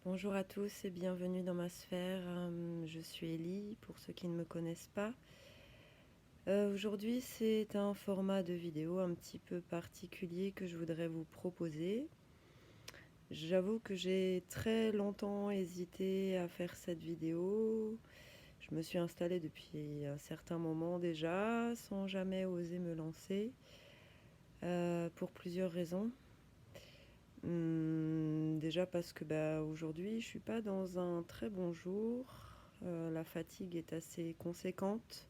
Bonjour à tous et bienvenue dans ma sphère. Je suis Ellie, pour ceux qui ne me connaissent pas. Aujourd'hui, c'est un format de vidéo un petit peu particulier que je voudrais vous proposer. J'avoue que j'ai très longtemps hésité à faire cette vidéo. Je me suis installée depuis un certain moment déjà, sans jamais oser me lancer, pour plusieurs raisons. Déjà parce que aujourd'hui, je suis pas dans un très bon jour. La fatigue est assez conséquente.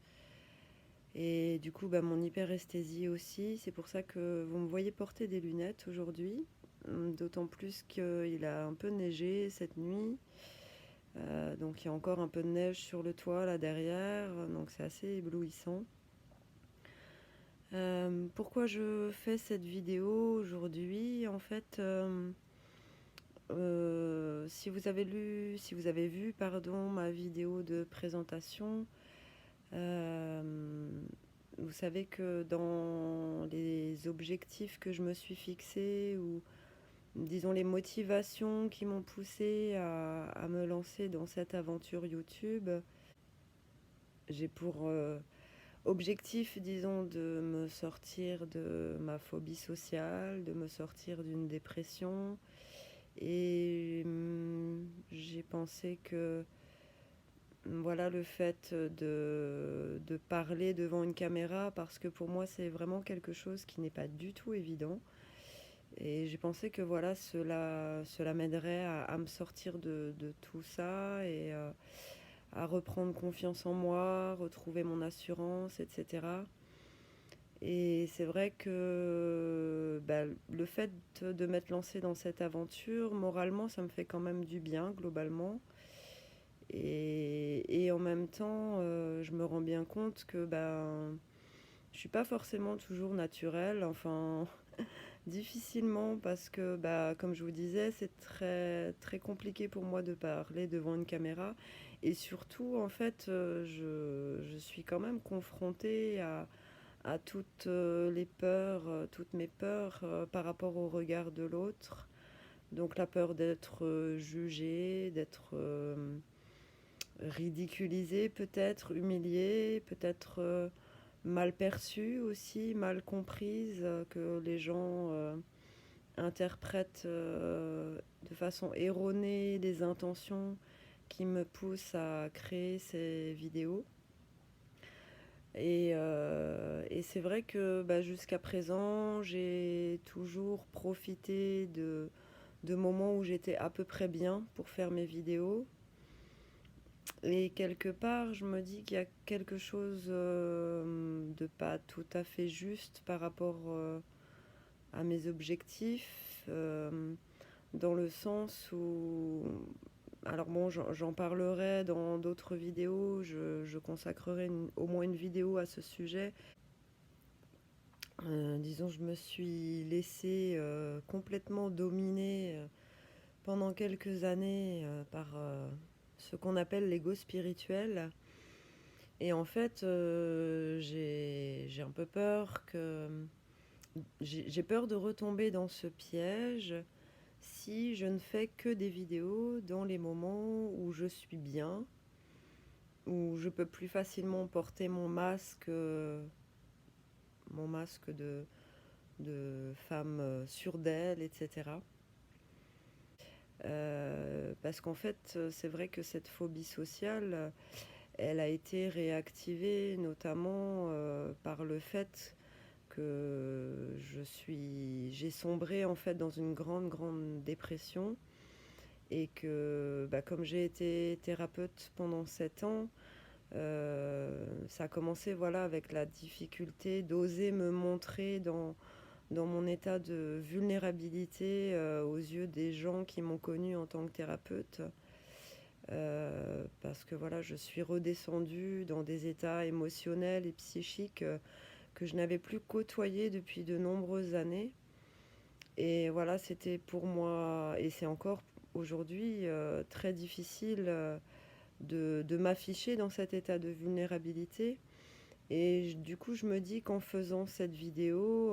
Et du coup, mon hyperesthésie aussi. C'est pour ça que vous me voyez porter des lunettes aujourd'hui. D'autant plus qu'il a un peu neigé cette nuit. Donc il y a encore un peu de neige sur le toit là derrière. Donc c'est assez éblouissant. Pourquoi je fais cette vidéo aujourd'hui? En fait, si vous avez vu, pardon, ma vidéo de présentation, euh, vous savez que dans les objectifs que je me suis fixés, ou disons les motivations qui m'ont poussé à me lancer dans cette aventure YouTube, j'ai pour objectif, disons, de me sortir de ma phobie sociale, de me sortir d'une dépression. Et j'ai pensé que voilà, le fait de parler devant une caméra, parce que pour moi c'est vraiment quelque chose qui n'est pas du tout évident. Et j'ai pensé que voilà, cela m'aiderait à me sortir de tout ça et à reprendre confiance en moi, retrouver mon assurance, etc. Et c'est vrai que le fait de m'être lancée dans cette aventure, moralement, ça me fait quand même du bien, globalement. Et en même temps, je me rends bien compte que je suis pas forcément toujours naturelle, enfin, difficilement, parce que, comme je vous disais, c'est très, très compliqué pour moi de parler devant une caméra. Et surtout, en fait, je suis quand même confrontée à toutes les peurs, toutes mes peurs par rapport au regard de l'autre. Donc la peur d'être jugée, d'être ridiculisée peut-être, humiliée, peut-être mal perçue aussi, mal comprise, que les gens interprètent de façon erronée les intentions qui me poussent à créer ces vidéos. Et c'est vrai que jusqu'à présent, j'ai toujours profité de moments où j'étais à peu près bien pour faire mes vidéos. Et quelque part, je me dis qu'il y a quelque chose de pas tout à fait juste par rapport à mes objectifs, dans le sens où... Alors bon, j'en parlerai dans d'autres vidéos, je consacrerai au moins une vidéo à ce sujet. Disons, je me suis laissée complètement dominer pendant quelques années par ce qu'on appelle l'ego spirituel. Et en fait, j'ai un peu peur que... J'ai peur de retomber dans ce piège si je ne fais que des vidéos dans les moments où je suis bien, où je peux plus facilement porter mon masque de femme sûre d'elle, etc. Parce qu'en fait, c'est vrai que cette phobie sociale, elle a été réactivée notamment par le fait que j'ai sombré en fait dans une grande, grande dépression et que comme j'ai été thérapeute pendant 7 ans, ça a commencé voilà, avec la difficulté d'oser me montrer dans mon état de vulnérabilité aux yeux des gens qui m'ont connue en tant que thérapeute. Parce que voilà, je suis redescendue dans des états émotionnels et psychiques que je n'avais plus côtoyés depuis de nombreuses années. Et voilà, c'était pour moi, et c'est encore aujourd'hui très difficile de m'afficher dans cet état de vulnérabilité. Et du coup, je me dis qu'en faisant cette vidéo,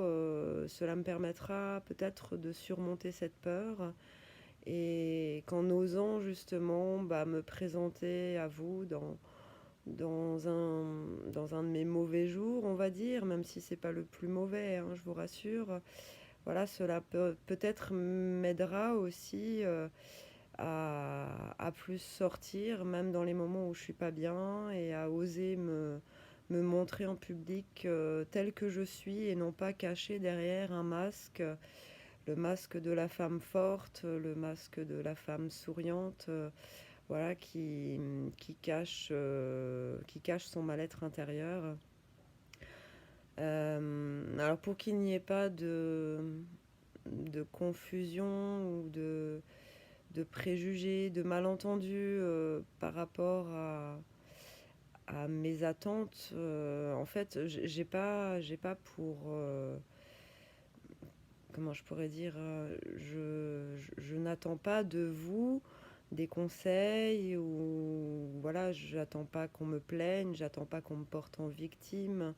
cela me permettra peut-être de surmonter cette peur et qu'en osant justement me présenter à vous dans dans un de mes mauvais jours, on va dire, même si c'est pas le plus mauvais, hein, je vous rassure. Voilà, cela peut-être m'aidera aussi à plus sortir, même dans les moments où je suis pas bien, et à oser me montrer en public tel que je suis et non pas caché derrière un masque, le masque de la femme forte, le masque de la femme souriante, voilà, qui cache son mal-être intérieur. Alors pour qu'il n'y ait pas de confusion ou de préjugés, de malentendus par rapport à mes attentes, en fait, j'ai pas pour, comment je pourrais dire, je n'attends pas de vous des conseils ou voilà, j'attends pas qu'on me plaigne, j'attends pas qu'on me porte en victime.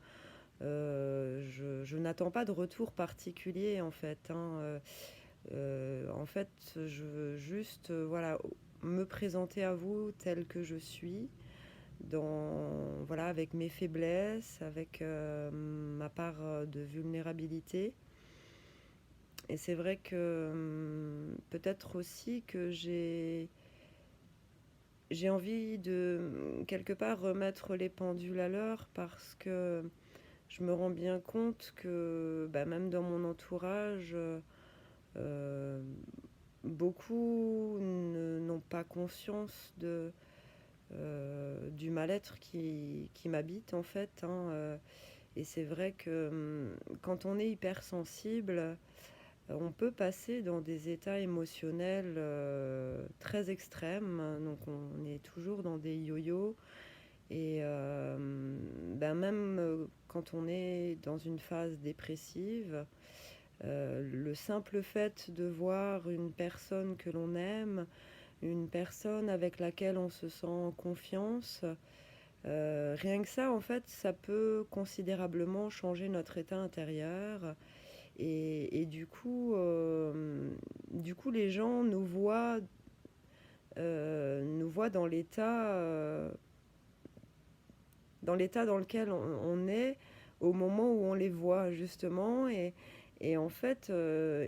Je n'attends pas de retour particulier en fait, hein. En fait, je veux juste voilà, me présenter à vous tel que je suis, voilà, avec mes faiblesses, avec ma part de vulnérabilité. Et c'est vrai que peut-être aussi que j'ai envie de quelque part remettre les pendules à l'heure parce que je me rends bien compte que même dans mon entourage, euh, beaucoup n'ont pas conscience du mal-être qui m'habite en fait, hein, et c'est vrai que quand on est hypersensible, on peut passer dans des états émotionnels très extrêmes, donc on est toujours dans des yo-yo. Et même quand on est dans une phase dépressive, le simple fait de voir une personne que l'on aime, une personne avec laquelle on se sent en confiance, rien que ça, en fait, ça peut considérablement changer notre état intérieur. Et du coup, les gens nous voient dans l'état dans lequel on est au moment où on les voit, justement. Et en fait,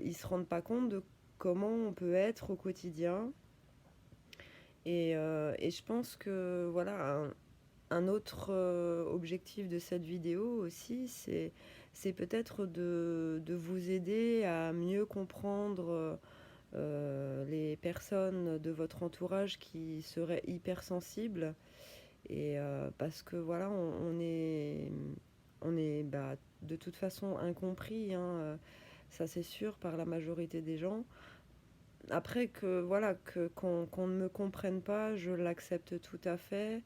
ils se rendent pas compte de comment on peut être au quotidien. Et je pense que voilà, un autre objectif de cette vidéo aussi, c'est peut-être de vous aider à mieux comprendre les personnes de votre entourage qui seraient hypersensibles. Et parce que voilà, on est de toute façon incompris, hein, ça c'est sûr, par la majorité des gens. Après que voilà, qu'on ne me comprenne pas, je l'accepte tout à fait.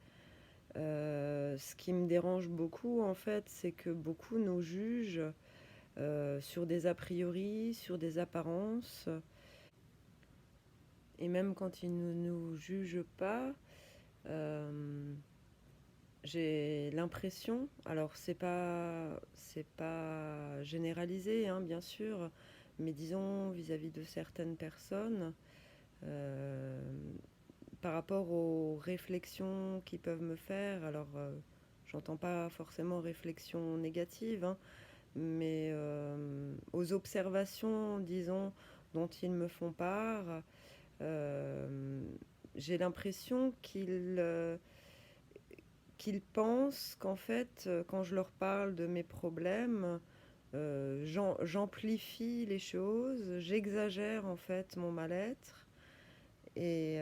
Ce qui me dérange beaucoup, en fait, c'est que beaucoup nous jugent sur des a priori, sur des apparences. Et même quand ils ne nous jugent pas, euh, j'ai l'impression, alors c'est pas généralisé, hein, bien sûr, mais disons vis-à-vis de certaines personnes, euh, par rapport aux réflexions qu'ils peuvent me faire, alors j'entends pas forcément réflexions négatives, hein, mais aux observations, disons, dont ils me font part, euh, j'ai l'impression qu'ils pensent qu'en fait, quand je leur parle de mes problèmes, j'amplifie les choses, j'exagère en fait mon mal-être. Et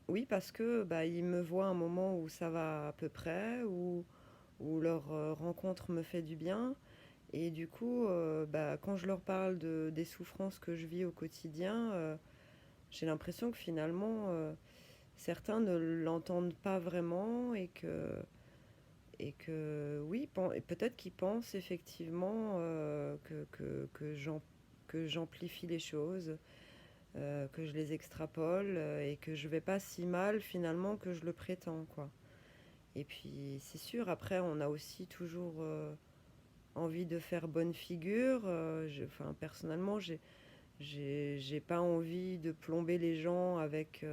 oui, parce que ils me voient un moment où ça va à peu près, où leur rencontre me fait du bien. Et du coup, quand je leur parle des souffrances que je vis au quotidien, j'ai l'impression que finalement, certains ne l'entendent pas vraiment et que oui, et peut-être qu'ils pensent effectivement que j'amplifie les choses, que je les extrapole et que je vais pas si mal finalement que je le prétends, quoi. Et puis c'est sûr, après on a aussi toujours envie de faire bonne figure. Enfin, personnellement, J'ai pas envie de plomber les gens avec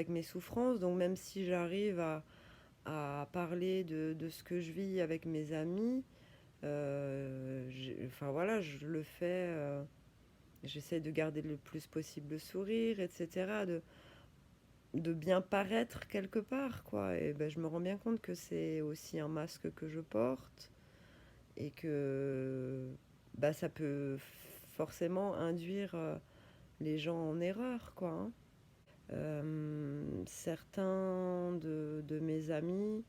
mes souffrances. Donc même si j'arrive à parler de ce que je vis avec mes amis, enfin voilà, je le fais. J'essaie de garder le plus possible le sourire, etc. De bien paraître quelque part, quoi. Et ben, je me rends bien compte que c'est aussi un masque que je porte et que bah, ça peut forcément induire les gens en erreur, quoi, hein. Certains de mes amis,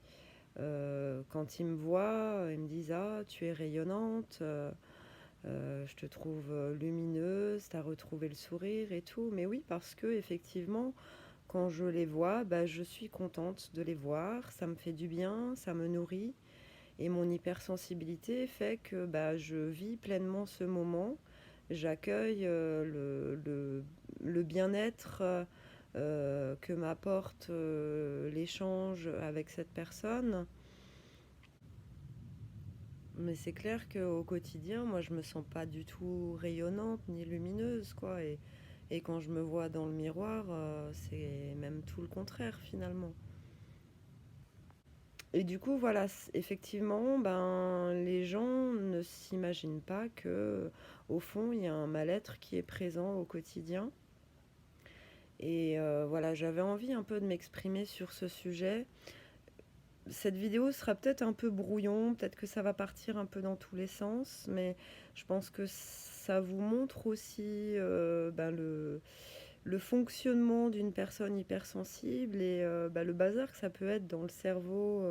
quand ils me voient, ils me disent: «Ah, tu es rayonnante, je te trouve lumineuse, tu as retrouvé le sourire et tout». Mais oui, parce que effectivement, quand je les vois, bah, je suis contente de les voir, ça me fait du bien, ça me nourrit. Et mon hypersensibilité fait que bah, je vis pleinement ce moment. J'accueille le bien-être que m'apporte l'échange avec cette personne. Mais c'est clair qu'au quotidien, moi, je me sens pas du tout rayonnante ni lumineuse, quoi. Et quand je me vois dans le miroir, c'est même tout le contraire, finalement. Et du coup, voilà, effectivement, ben, les gens ne s'imaginent pas que, au fond, il y a un mal-être qui est présent au quotidien. Et voilà, j'avais envie un peu de m'exprimer sur ce sujet. Cette vidéo sera peut-être un peu brouillon, peut-être que ça va partir un peu dans tous les sens, mais je pense que ça vous montre aussi ben, le fonctionnement d'une personne hypersensible et ben, le bazar que ça peut être dans le cerveau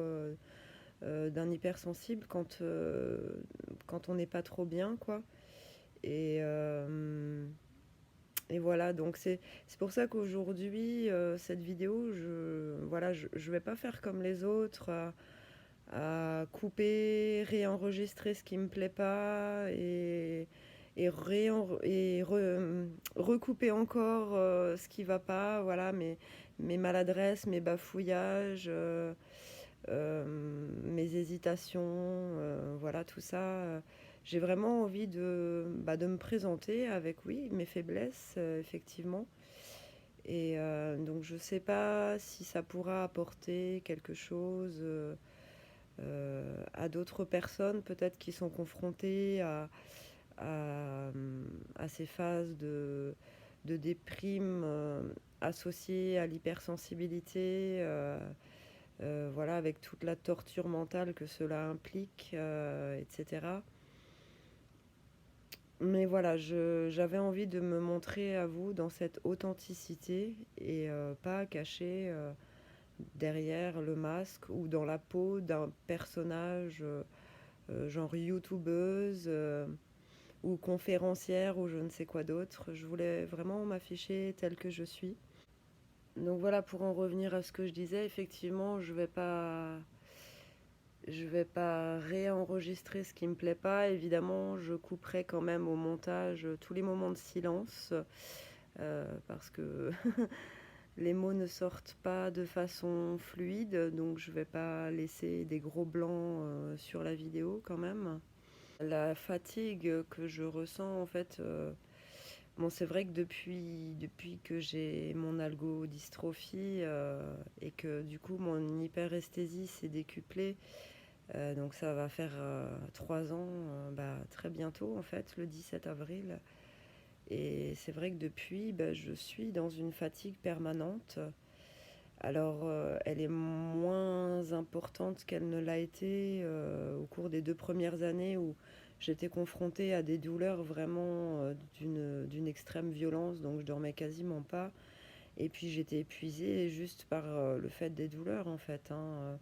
d'un hypersensible quand on n'est pas trop bien, quoi. Et, et voilà, donc c'est pour ça qu'aujourd'hui, cette vidéo, voilà, je vais pas faire comme les autres, à couper, réenregistrer ce qui me plaît pas et recouper encore ce qui va pas, voilà, mes maladresses, mes bafouillages. Mes hésitations, voilà, tout ça. J'ai vraiment envie bah, de me présenter avec, oui, mes faiblesses, effectivement. Et donc, je ne sais pas si ça pourra apporter quelque chose à d'autres personnes, peut-être qui sont confrontées à, à ces phases de déprime associées à l'hypersensibilité. Voilà, avec toute la torture mentale que cela implique, etc. Mais voilà, j'avais envie de me montrer à vous dans cette authenticité et pas caché derrière le masque ou dans la peau d'un personnage genre youtubeuse ou conférencière ou je ne sais quoi d'autre. Je voulais vraiment m'afficher telle que je suis. Donc voilà, pour en revenir à ce que je disais, effectivement, je vais pas réenregistrer ce qui me plaît pas. Évidemment, je couperai quand même au montage tous les moments de silence parce que les mots ne sortent pas de façon fluide, donc je vais pas laisser des gros blancs sur la vidéo quand même. La fatigue que je ressens en fait, bon c'est vrai que depuis que j'ai mon algodystrophie et que du coup mon hyperesthésie s'est décuplée. Donc ça va faire 3 ans, bah, très bientôt en fait, le 17 avril. Et c'est vrai que depuis, bah, je suis dans une fatigue permanente. Alors elle est moins importante qu'elle ne l'a été au cours des 2 premières années où j'étais confrontée à des douleurs vraiment d'une extrême violence, donc je dormais quasiment pas. Et puis j'étais épuisée juste par le fait des douleurs en fait, hein.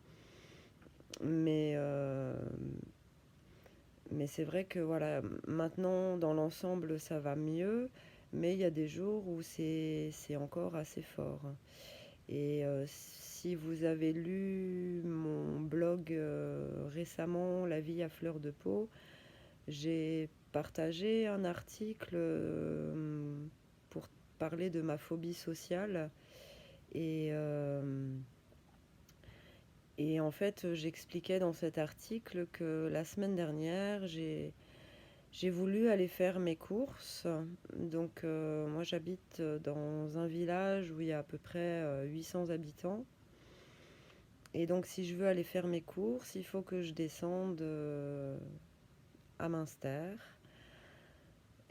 Mais Mais c'est vrai que voilà, maintenant, dans l'ensemble, ça va mieux, mais il y a des jours où c'est encore assez fort. Et si vous avez lu mon blog récemment, La vie à fleur de peau, j'ai partagé un article pour parler de ma phobie sociale. Et, et en fait, j'expliquais dans cet article que la semaine dernière, J'ai voulu aller faire mes courses. Donc, moi, j'habite dans un village où il y a à peu près 800 habitants. Et donc, si je veux aller faire mes courses, il faut que je descende à Münster.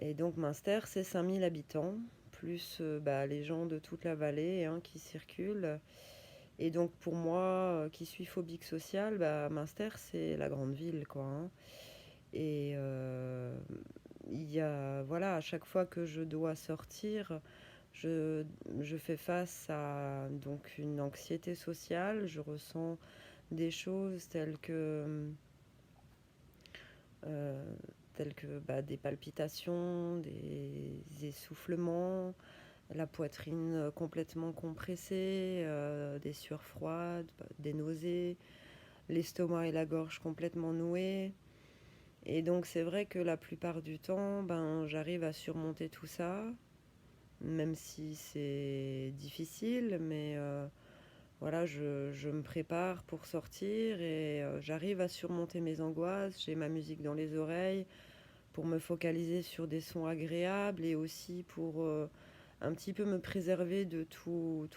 Et donc, Münster, c'est 5000 habitants, plus les gens de toute la vallée hein, qui circulent. Et donc, pour moi, qui suis phobique sociale, Münster, c'est la grande ville, quoi. Hein. Et il y a, voilà, à chaque fois que je dois sortir, je, je fais face à donc une anxiété sociale. Je ressens des choses euh, telles que des palpitations, des essoufflements, la poitrine complètement compressée, des sueurs froides, des nausées, l'estomac et la gorge complètement noués. Et donc c'est vrai que la plupart du temps, j'arrive à surmonter tout ça, même si c'est difficile, mais voilà, je me prépare pour sortir et j'arrive à surmonter mes angoisses. J'ai ma musique dans les oreilles pour me focaliser sur des sons agréables et aussi pour un petit peu me préserver de tous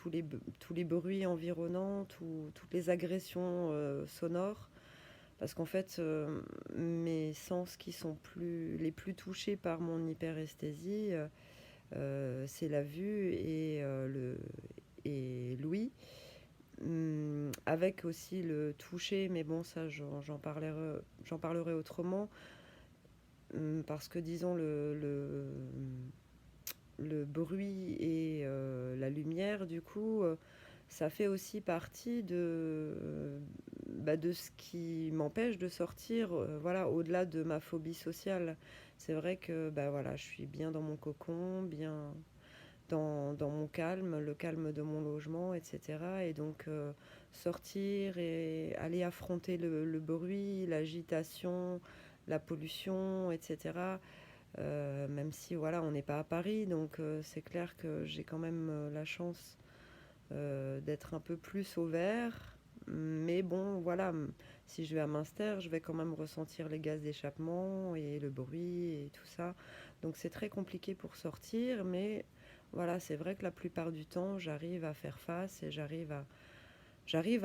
les bruits environnants, toutes les agressions sonores. Parce qu'en fait, mes sens qui sont les plus touchés par mon hyperesthésie, c'est la vue et l'ouïe. Avec aussi le toucher, mais bon, ça, j'en parlerai autrement. Parce que, disons, le bruit et la lumière, du coup, ça fait aussi partie de ce qui m'empêche de sortir, voilà, au-delà de ma phobie sociale. C'est vrai que voilà, je suis bien dans mon cocon, bien dans mon calme, le calme de mon logement, etc. Et donc sortir et aller affronter le bruit, l'agitation, la pollution, etc. Même si voilà, on n'est pas à Paris, donc c'est clair que j'ai quand même la chance d'être un peu plus au vert. Mais bon, voilà, si je vais à Münster, je vais quand même ressentir les gaz d'échappement et le bruit et tout ça. Donc c'est très compliqué pour sortir, mais voilà, c'est vrai que la plupart du temps, j'arrive à faire face et j'arrive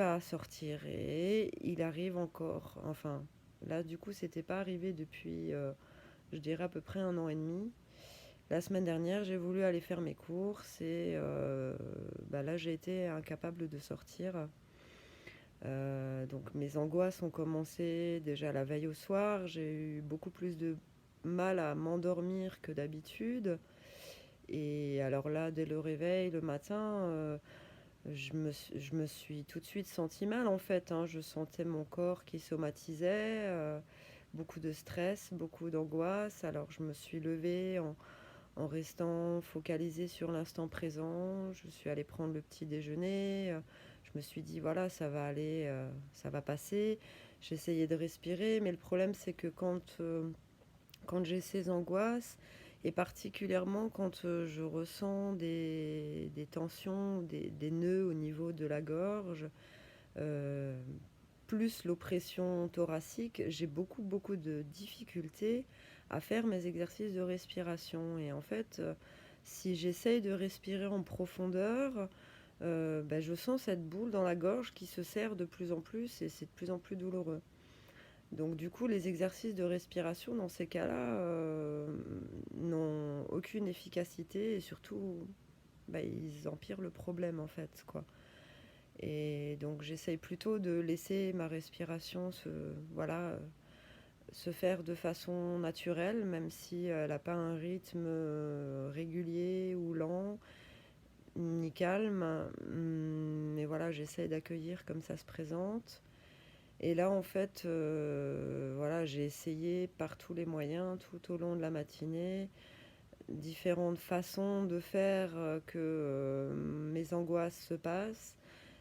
à sortir. Et il arrive encore, enfin, là du coup, c'était pas arrivé depuis, je dirais à peu près un an et demi. La semaine dernière, j'ai voulu aller faire mes courses et là, j'ai été incapable de sortir. Donc mes angoisses ont commencé déjà la veille au soir. J'ai eu beaucoup plus de mal à m'endormir que d'habitude. Et alors là, dès le réveil, le matin, je me suis tout de suite sentie mal en fait. Hein. Je sentais mon corps qui somatisait, beaucoup de stress, beaucoup d'angoisse. Alors je me suis levée en restant focalisée sur l'instant présent. Je suis allée prendre le petit déjeuner. Je me suis dit, voilà, ça va aller, ça va passer. J'essayais de respirer, mais le problème, c'est que quand j'ai ces angoisses, et particulièrement quand je ressens des tensions, des nœuds au niveau de la gorge, euh, plus l'oppression thoracique, j'ai beaucoup de difficultés à faire mes exercices de respiration. Et en fait, si j'essaye de respirer en profondeur, je sens cette boule dans la gorge qui se serre de plus en plus et c'est de plus en plus douloureux. Donc du coup, les exercices de respiration dans ces cas-là n'ont aucune efficacité et surtout, ils empirent le problème en fait, quoi. Et donc j'essaye plutôt de laisser ma respiration voilà, se faire de façon naturelle, même si elle n'a pas un rythme régulier ou lent, ni calme. Mais voilà, j'essaye d'accueillir comme ça se présente. Et là, en fait, voilà, j'ai essayé par tous les moyens, tout au long de la matinée, différentes façons de faire que mes angoisses se passent.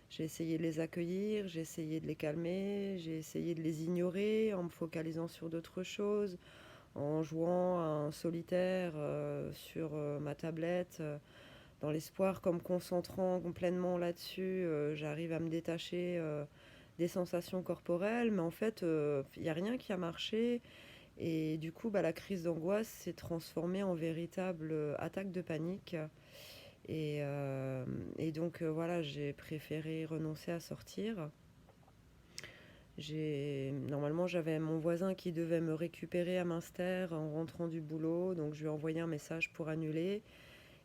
J'ai essayé de les accueillir, j'ai essayé de les calmer, j'ai essayé de les ignorer en me focalisant sur d'autres choses, en jouant à un solitaire sur ma tablette, dans l'espoir qu'en me concentrant pleinement là-dessus, j'arrive à me détacher des sensations corporelles. Mais en fait, il n'y a rien qui a marché. Et du coup, la crise d'angoisse s'est transformée en véritable attaque de panique. Et, euh, et donc, voilà, j'ai préféré renoncer à sortir. Normalement, j'avais mon voisin qui devait me récupérer à Münster en rentrant du boulot, donc je lui ai envoyé un message pour annuler.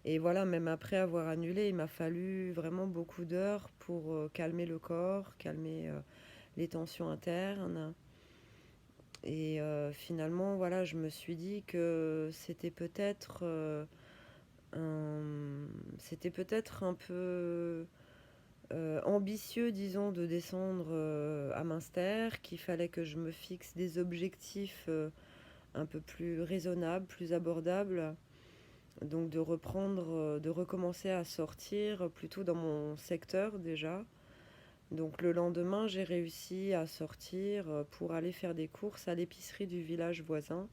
Et voilà, même après avoir annulé, il m'a fallu vraiment beaucoup d'heures pour calmer le corps, calmer les tensions internes. Et finalement, voilà, je me suis dit que c'était peut-être un peu ambitieux, disons, de descendre à Münster, qu'il fallait que je me fixe des objectifs un peu plus raisonnables, plus abordables. Donc de recommencer à sortir plutôt dans mon secteur déjà. Donc le lendemain, j'ai réussi à sortir pour aller faire des courses à l'épicerie du village voisin.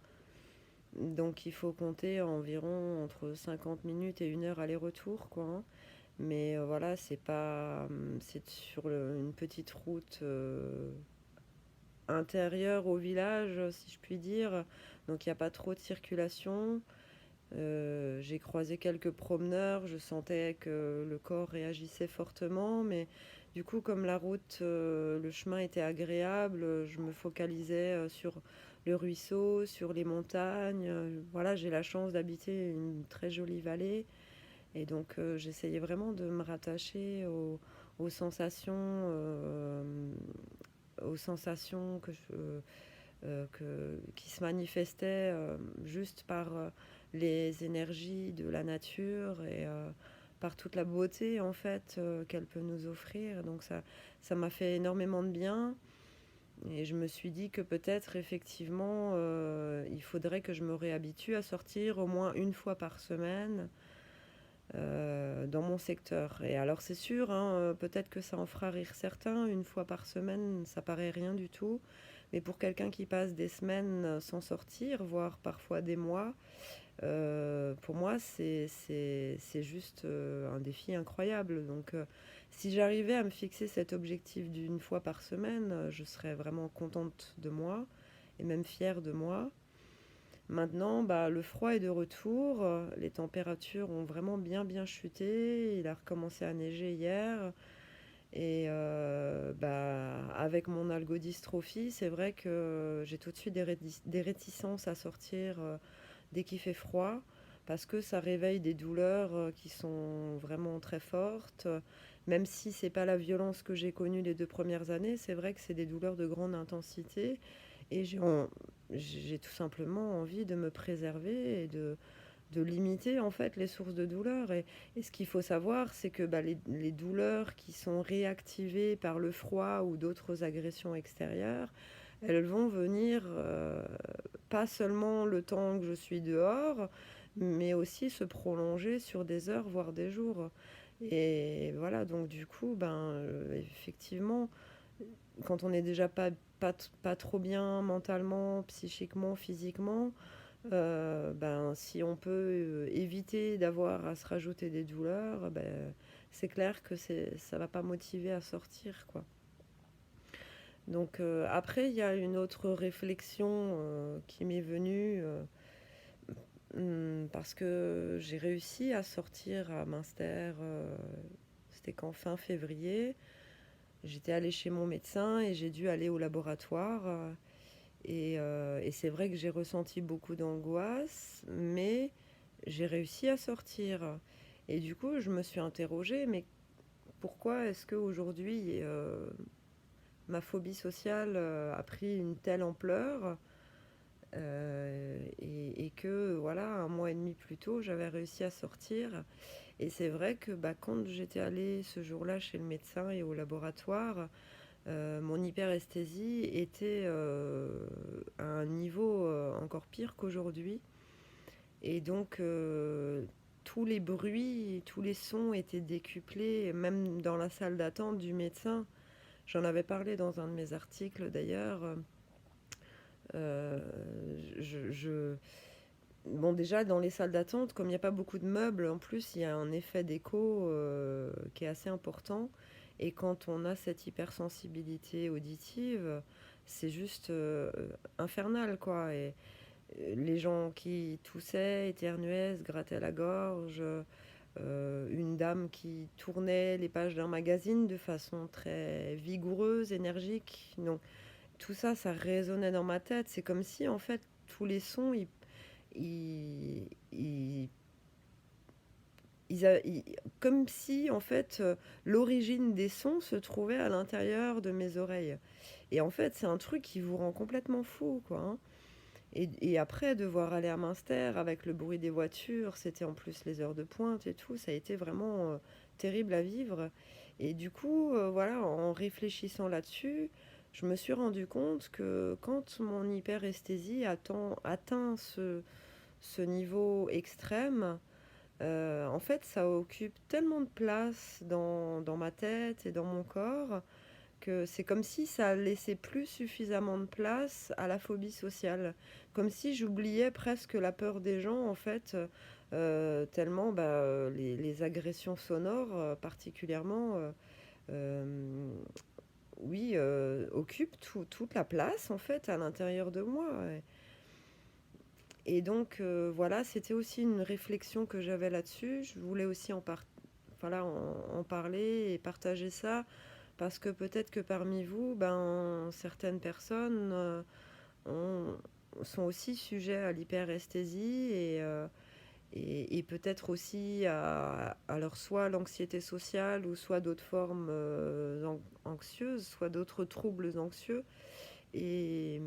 Donc il faut compter environ entre 50 minutes et 1 heure aller-retour, quoi, hein. Mais voilà, c'est sur une petite route intérieure au village, si je puis dire. Donc il n'y a pas trop de circulation. J'ai croisé quelques promeneurs, je sentais que le corps réagissait fortement, mais du coup, comme la route, le chemin était agréable, je me focalisais sur le ruisseau, sur les montagnes. Voilà, j'ai la chance d'habiter une très jolie vallée, et donc j'essayais vraiment de me rattacher aux sensations, aux sensations qui se manifestaient juste par les énergies de la nature et par toute la beauté en fait qu'elle peut nous offrir. Donc ça m'a fait énormément de bien et je me suis dit que peut-être effectivement il faudrait que je me réhabitue à sortir au moins une fois par semaine dans mon secteur. Et alors c'est sûr, hein, peut-être que ça en fera rire certains, une fois par semaine, ça paraît rien du tout. Mais pour quelqu'un qui passe des semaines sans sortir, voire parfois des mois, pour moi, c'est juste un défi incroyable. Donc si j'arrivais à me fixer cet objectif d'une fois par semaine, je serais vraiment contente de moi et même fière de moi. Maintenant, le froid est de retour. Les températures ont vraiment bien chuté. Il a recommencé à neiger hier. Et avec mon algodystrophie, c'est vrai que j'ai tout de suite des réticences à sortir dès qu'il fait froid, parce que ça réveille des douleurs qui sont vraiment très fortes. Même si c'est pas la violence que j'ai connue les 2 premières années, c'est vrai que c'est des douleurs de grande intensité. Et j'ai tout simplement envie de me préserver et de limiter en fait les sources de douleur. Et ce qu'il faut savoir, c'est que les douleurs qui sont réactivées par le froid ou d'autres agressions extérieures, elles vont venir pas seulement le temps que je suis dehors, mais aussi se prolonger sur des heures, voire des jours. Et voilà, donc du coup, effectivement, quand on n'est déjà pas trop bien mentalement, psychiquement, physiquement, si on peut éviter d'avoir à se rajouter des douleurs, c'est clair que ça va pas motiver à sortir, quoi. Donc après, il y a une autre réflexion qui m'est venue parce que j'ai réussi à sortir à Münster, c'était qu'en fin février. J'étais allée chez mon médecin et j'ai dû aller au laboratoire. Et c'est vrai que j'ai ressenti beaucoup d'angoisse, mais j'ai réussi à sortir. Et du coup, je me suis interrogée, mais pourquoi est-ce qu'aujourd'hui, ma phobie sociale a pris une telle ampleur et que, voilà, 1 mois et demi plus tôt, j'avais réussi à sortir. Et c'est vrai que quand j'étais allée ce jour-là chez le médecin et au laboratoire, mon hyperesthésie était à un niveau encore pire qu'aujourd'hui. Et donc, tous les bruits, tous les sons étaient décuplés, même dans la salle d'attente du médecin. J'en avais parlé dans un de mes articles d'ailleurs. Euh, je, je- Bon, déjà, dans les salles d'attente, comme il n'y a pas beaucoup de meubles, en plus, il y a un effet d'écho qui est assez important. Et quand on a cette hypersensibilité auditive, c'est juste infernal, quoi. Et les gens qui toussaient, éternuaient, se grattaient la gorge, une dame qui tournait les pages d'un magazine de façon très vigoureuse, énergique. Donc tout ça, ça résonnait dans ma tête. C'est comme si, en fait, tous les sons, ils, ils- comme si, en fait, l'origine des sons se trouvait à l'intérieur de mes oreilles. Et en fait, c'est un truc qui vous rend complètement fou, quoi, hein. Et après, devoir aller à Münster avec le bruit des voitures, c'était en plus les heures de pointe et tout, ça a été vraiment terrible à vivre. Et du coup, voilà, en réfléchissant là-dessus, je me suis rendu compte que quand mon hyperesthésie atteint ce niveau extrême, en fait, ça occupe tellement de place dans ma tête et dans mon corps que c'est comme si ça laissait plus suffisamment de place à la phobie sociale. Comme si j'oubliais presque la peur des gens, en fait, tellement les agressions sonores, particulièrement, euh, oui, occupent toute la place, en fait, à l'intérieur de moi. Et donc, voilà, c'était aussi une réflexion que j'avais là-dessus. Je voulais aussi voilà, en parler et partager ça parce que peut-être que parmi vous, ben, certaines personnes ont- sont aussi sujets à l'hyperesthésie et peut-être aussi alors soit l'anxiété sociale ou soit d'autres formes anxieuses, soit d'autres troubles anxieux. Et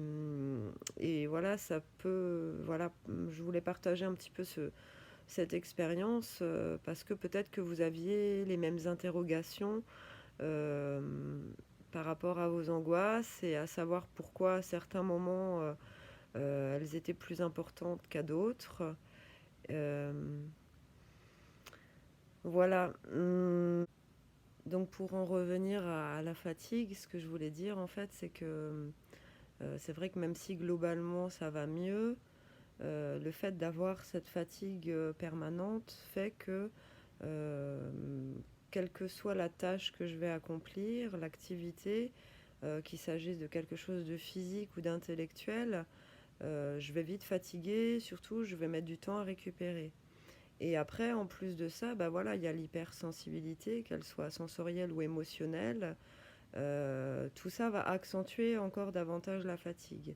voilà, ça peut. Voilà, je voulais partager un petit peu cette expérience parce que peut-être que vous aviez les mêmes interrogations euh, par rapport à vos angoisses et à savoir pourquoi à certains moments elles étaient plus importantes qu'à d'autres. Euh, voilà. Donc pour en revenir à la fatigue, ce que je voulais dire en fait, c'est que c'est vrai que même si globalement ça va mieux, le fait d'avoir cette fatigue permanente fait que euh, quelle que soit la tâche que je vais accomplir, l'activité, qu'il s'agisse de quelque chose de physique ou d'intellectuel, je vais vite fatiguer, surtout je vais mettre du temps à récupérer. Et après, en plus de ça, bah voilà, il y a l'hypersensibilité, qu'elle soit sensorielle ou émotionnelle. Tout ça va accentuer encore davantage la fatigue.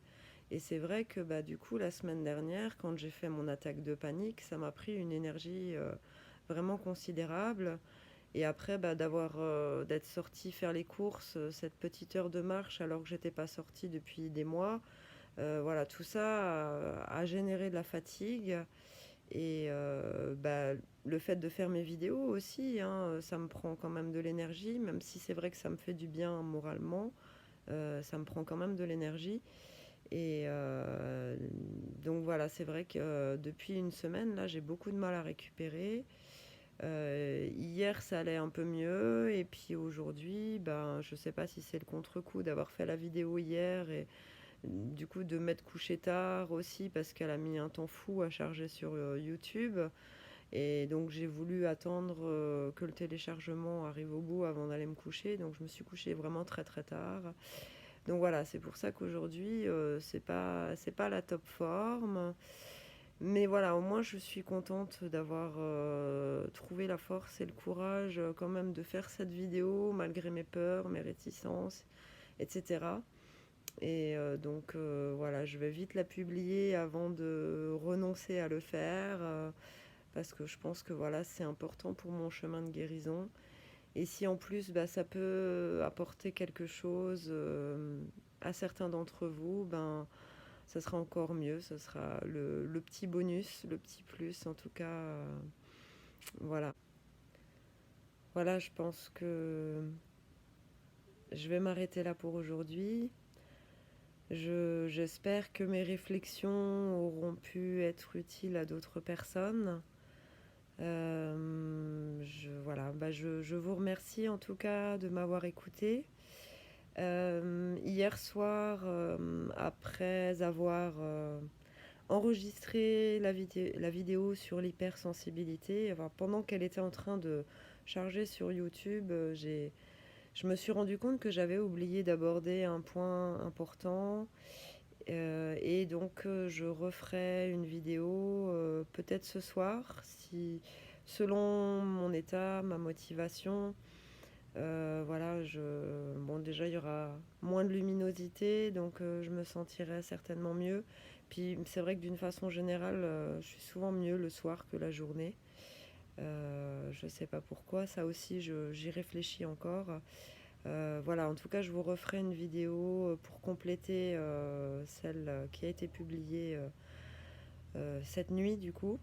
Et c'est vrai que bah, du coup, la semaine dernière, quand j'ai fait mon attaque de panique, ça m'a pris une énergie vraiment considérable. Et après, d'être sortie faire les courses, cette petite heure de marche alors que j'étais pas sortie depuis des mois, voilà, tout ça a généré de la fatigue. Et le fait de faire mes vidéos aussi, hein, ça me prend quand même de l'énergie, même si c'est vrai que ça me fait du bien moralement, ça me prend quand même de l'énergie. Et donc voilà, c'est vrai que depuis une semaine, là, j'ai beaucoup de mal à récupérer. Hier, ça allait un peu mieux, et puis aujourd'hui, ben, je sais pas si c'est le contre-coup d'avoir fait la vidéo hier et du coup de m'être couché tard aussi parce qu'elle a mis un temps fou à charger sur YouTube. Et donc j'ai voulu attendre que le téléchargement arrive au bout avant d'aller me coucher. Donc je me suis couchée vraiment très très tard. Donc voilà, c'est pour ça qu'aujourd'hui c'est pas la top forme. Mais voilà, au moins je suis contente d'avoir trouvé la force et le courage quand même de faire cette vidéo malgré mes peurs, mes réticences, etc. Et donc voilà, je vais vite la publier avant de renoncer à le faire parce que je pense que voilà, c'est important pour mon chemin de guérison. Et si en plus bah, ça peut apporter quelque chose à certains d'entre vous, ben ça sera encore mieux, ce sera le petit bonus, le petit plus en tout cas. Voilà. Voilà, je pense que je vais m'arrêter là pour aujourd'hui. J'espère que mes réflexions auront pu être utiles à d'autres personnes. Voilà, je vous remercie en tout cas de m'avoir écouté. Hier soir, après avoir enregistré la vidéo sur l'hypersensibilité, enfin, pendant qu'elle était en train de charger sur YouTube, je me suis rendu compte que j'avais oublié d'aborder un point important. Et donc, je referai une vidéo peut-être ce soir, si, selon mon état, ma motivation. Voilà, bon, déjà, il y aura moins de luminosité, donc je me sentirai certainement mieux. Puis c'est vrai que d'une façon générale, je suis souvent mieux le soir que la journée. Je sais pas pourquoi, ça aussi, j'y réfléchis encore. Voilà, en tout cas, je vous referai une vidéo pour compléter celle qui a été publiée cette nuit, du coup.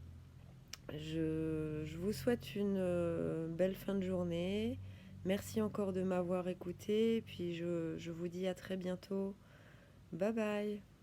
Je vous souhaite une belle fin de journée. Merci encore de m'avoir écouté. Puis je vous dis à très bientôt. Bye bye.